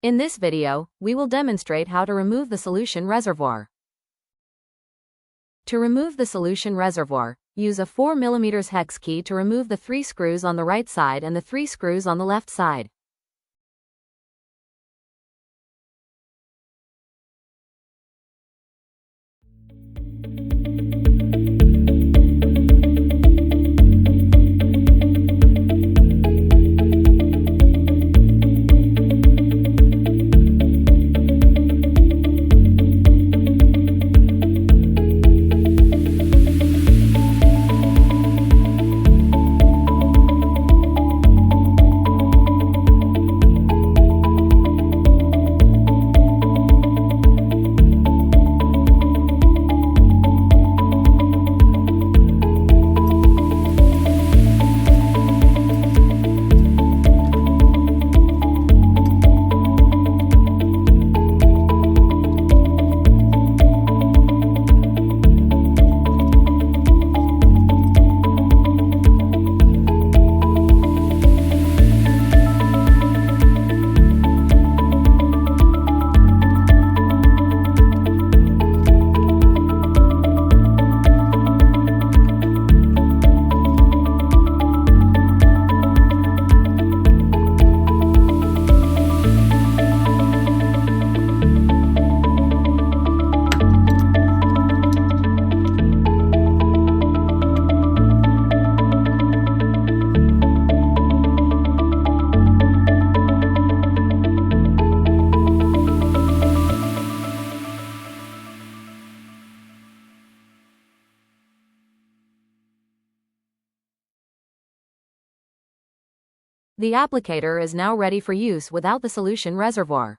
In this video, we will demonstrate how to remove the solution reservoir. To remove the solution reservoir, use a 4 mm hex key to remove the 3 screws on the right side and the 3 screws on the left side. The applicator is now ready for use without the solution reservoir.